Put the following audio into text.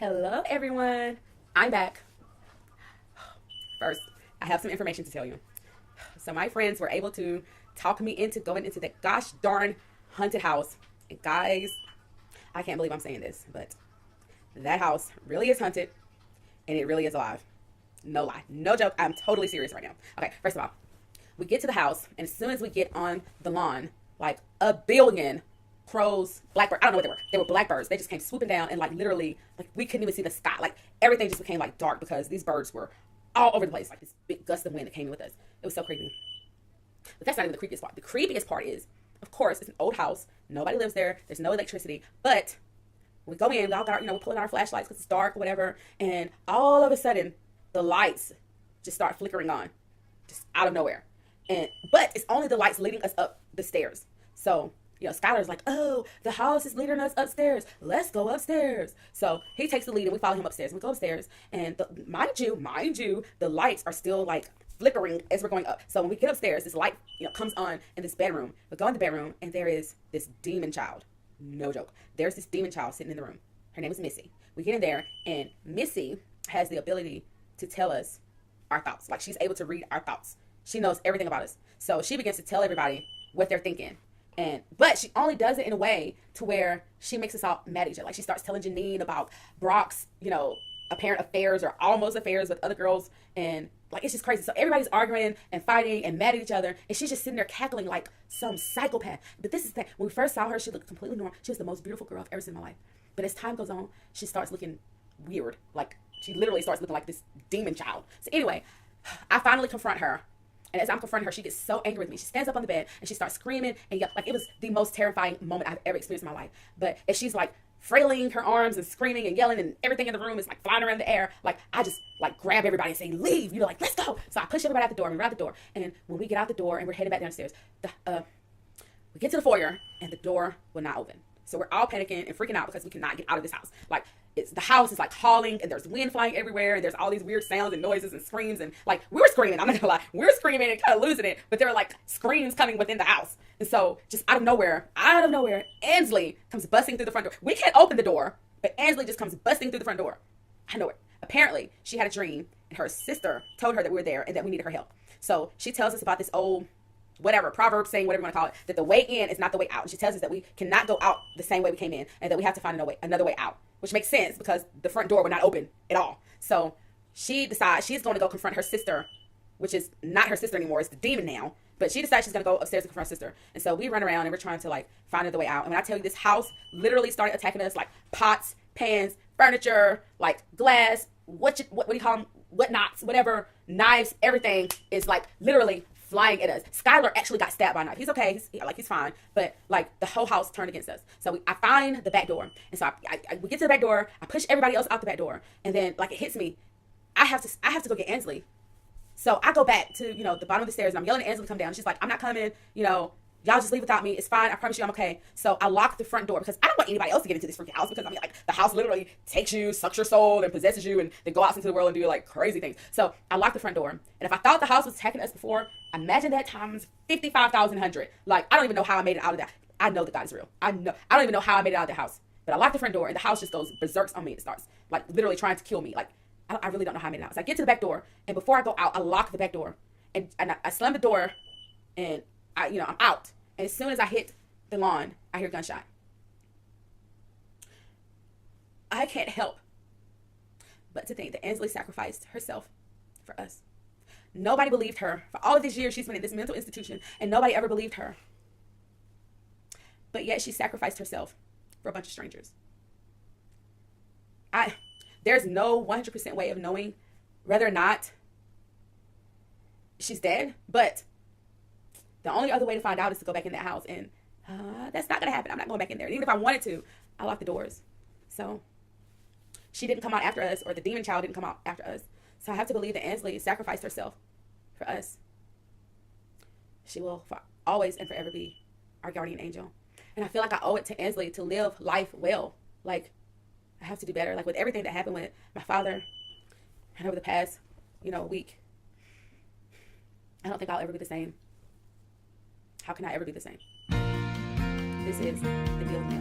Hello, everyone. I'm back. First, I have some information to tell you. So, my friends were able to talk me into going into that gosh darn haunted house. And guys, I can't believe I'm saying this, but that house really is haunted and it really is alive. No lie. No joke. I'm totally serious right now. Okay, first of all, we get to the house, and as soon as we get on the lawn, like a billion crows, blackbirds, I don't know what they were. They were blackbirds. They just came swooping down, and like literally, like we couldn't even see the sky. Like everything just became like dark because these birds were all over the place. Like this big gust of wind that came in with us. It was so creepy. But that's not even the creepiest part. The creepiest part is, of course, it's an old house. Nobody lives there. There's no electricity. But we go in, we all got our, we're pulling out our flashlights because it's dark or whatever. And all of a sudden, the lights just start flickering on, just out of nowhere. But it's only the lights leading us up the stairs. So, Skylar's like, oh, the house is leading us upstairs. Let's go upstairs. So he takes the lead and we follow him upstairs. We go upstairs and mind you, the lights are still like flickering as we're going up. So when we get upstairs, this light, comes on in this bedroom. We go in the bedroom and there is this demon child. No joke. There's this demon child sitting in the room. Her name is Missy. We get in there and Missy has the ability to tell us our thoughts. Like she's able to read our thoughts. She knows everything about us. So she begins to tell everybody what they're thinking. But she only does it in a way to where she makes us all mad at each other. Like she starts telling Janine about Brock's, apparent affairs or almost affairs with other girls. And like, it's just crazy. So everybody's arguing and fighting and mad at each other. And she's just sitting there cackling like some psychopath. But this is the thing. When we first saw her, she looked completely normal. She was the most beautiful girl I've ever seen in my life. But as time goes on, she starts looking weird. Like she literally starts looking like this demon child. So anyway, I finally confront her. And as I'm confronting her, she gets so angry with me. She stands up on the bed and she starts screaming and yelling. Like it was the most terrifying moment I've ever experienced in my life. But as she's like frailing her arms and screaming and yelling and everything in the room is like flying around the air, like I just like grab everybody and say, leave, like, let's go. So I push everybody out the door and we're out the door. And when we get out the door and we're headed back downstairs, we get to the foyer and the door will not open. So we're all panicking and freaking out because we cannot get out of this house. Like the house is like hauling and there's wind flying everywhere and there's all these weird sounds and noises and screams and like we were screaming. I'm not gonna lie, we were screaming and kind of losing it, but there were like screams coming within the house. And so just out of nowhere, Ansley comes busting through the front door. We can't open the door, but Ansley just comes busting through the front door. I know it. Apparently, she had a dream and her sister told her that we were there and that we needed her help. So she tells us about this old whatever, proverb saying, whatever you want to call it, that the way in is not the way out. And she tells us that we cannot go out the same way we came in and that we have to find another way out, which makes sense because the front door would not open at all. So she decides she's going to go confront her sister, which is not her sister anymore. It's the demon now. But she decides she's going to go upstairs to confront her sister. And so we run around and we're trying to like find another way out. And when I tell you this house literally started attacking us, like pots, pans, furniture, like glass, what do you call them? Whatnots, whatever, knives, everything is like literally flying at us. Skylar actually got stabbed by a knife. He's okay. He's fine. But like the whole house turned against us. So I find the back door. And so we get to the back door. I push everybody else out the back door. And then like it hits me. I have to go get Ansley. So I go back to, the bottom of the stairs and I'm yelling at Ansley to come down. She's like, I'm not coming. Y'all just leave without me. It's fine. I promise you I'm okay. So I lock the front door because I don't want anybody else to get into this freaking house because the house literally takes you, sucks your soul and possesses you and then go out into the world and do like crazy things. So I lock the front door. And if I thought the house was attacking us before, imagine that times 55,100. Like, I don't even know how I made it out of that. I know that God is real. I don't even know how I made it out of the house. But I lock the front door and the house just goes berserk on me. It starts like literally trying to kill me. Like, I really don't know how I made it out. So I get to the back door and before I go out, I lock the back door and I slam the door and I'm out. And as soon as I hit the lawn, I hear a gunshot. I can't help but to think that Ansley sacrificed herself for us. Nobody believed her. For all of these years, she's been in this mental institution, and nobody ever believed her. But yet she sacrificed herself for a bunch of strangers. There's no 100% way of knowing whether or not she's dead, but the only other way to find out is to go back in that house. And that's not going to happen. I'm not going back in there. And even if I wanted to, I locked the doors. So she didn't come out after us, or the demon child didn't come out after us. So I have to believe that Ansley sacrificed herself for us. She will for always and forever be our guardian angel. And I feel like I owe it to Ansley to live life well. Like, I have to do better. Like, with everything that happened with my father and over the past, week, I don't think I'll ever be the same. How can I ever be the same? This is the deal with